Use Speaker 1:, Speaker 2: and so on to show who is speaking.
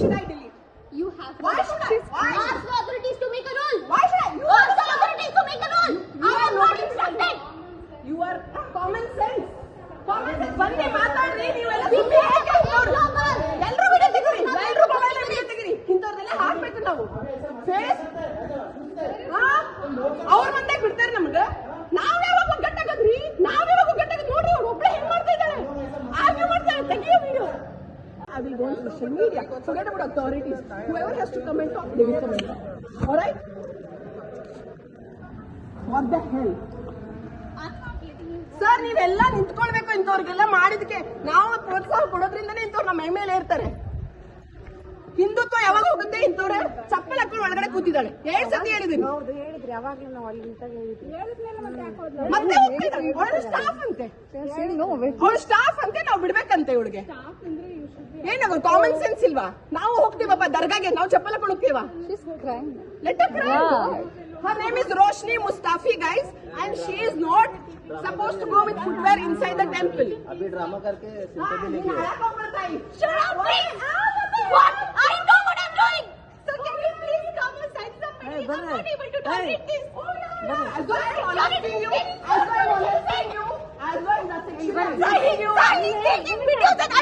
Speaker 1: should I delete?
Speaker 2: You have to.
Speaker 1: Why should I? Why?
Speaker 2: Ask the authorities to make a rule.
Speaker 1: Why should I? You
Speaker 2: Ask the authorities to make a rule. I am not instructed.
Speaker 1: You are common sense. Common sense. ಬಂದೆ ಮಾತಾಡ್ರಿ ನೀವೆಲ್ಲ
Speaker 2: We
Speaker 1: ಸುಮ್ಮನೆ
Speaker 2: have
Speaker 1: ಯಾಕೆ
Speaker 2: a blogger.
Speaker 1: ಎಲ್ಲರೂ video ತೆಗೀರಿ ಎಲ್ಲರೂ mobile video ತೆಗೀರಿ ಇಂಥವ್ರದೆಲ್ಲ ಹಾಕ್ಬೇಕು ನಾವು ಫೇಸ್ ಅವ್ರ ಮುಂದೆ ಬಿಡ್ತಾರೆ ನಮ್ಗೆ ನಾವ್ ಯಾವಾಗ ಒಗ್ಗಟ್ಟಾಗದ್ರಿ ನಾವ್ ಯಾವಾಗ ಒಗ್ಗಟ್ಟಾಗದ್ ನೋಡ್ರಿ ಅವ್ರು ಒಬ್ಳೆ ಹೆಂಗ್ ಮಾಡ್ತಾ ಇದ್ದಾಳೆ ಆರ್ಗ್ಯೂ ಮಾಡ್ತಾರೆ ತೆಗಿಯೋ video I will go on social media. Forget about authorities. Whoever has to comment on, they will comment on. Alright? What the hell?
Speaker 2: I'm not letting you.
Speaker 1: Sir ನೀವೆಲ್ಲ ನಿಂತ್ಕೊಳ್ಬೇಕು ಇಂಥವ್ರಿಗೆಲ್ಲ ಮಾಡಿದಕ್ಕೆ ನಾವು ಪ್ರೋತ್ಸಾಹ ಕೊಡೋದ್ರಿಂದನೇ ಇಂಥವ್ರು ನಮ್ಮ ಮೇಲೆ ಇರ್ತಾರೆ ಹಿಂದುತ್ವ ಯಾವಾಗ ಹೋಗುತ್ತೆ ಇಂಥವ್ರೆ ಚಪ್ಪಲ್ ಹಾಕೊಂಡು ಒಳಗಡೆ ಕೂತಿದ್ದಾಳೆ 2 ಸತಿ ಹೇಳಿದೀನಿ ಮತ್ತೆ ಹೋಗ್ತಿದ್ದಾಳೆ ಅವಳ ಸ್ಟಾಫ್ ಅಂತೆ ಅವಳ ಸ್ಟಾಫ್ ಅಂತೆ ನಾವು ಬಿಡ್ಬೇಕಂತೆ ಇವಳಿಗೆ ಏನಾಗ ಕಾಮನ್ ಸೆನ್ಸ್ ಇಲ್ವಾ ನಾವು ಹೋಗ್ತೀವಪ್ಪ ದರ್ಗಾಗೆ ನಾವು ಚಪ್ಪಲ್ ಹಾಕೊಂಡು ಹೋಗ್ತೀವ let up Her name is Roshni Mustafi, guys, and she is not supposed to go with footwear inside the temple.
Speaker 3: अभी ड्रामा करके सिंपल भी लेके
Speaker 2: Shut up, please. What? I know what I'm doing. So can you please come and send somebody? I'm not able to tolerate this.
Speaker 1: As well as molesting you, as well as molesting you, as well as sexually
Speaker 2: Sir, he's taking videos and I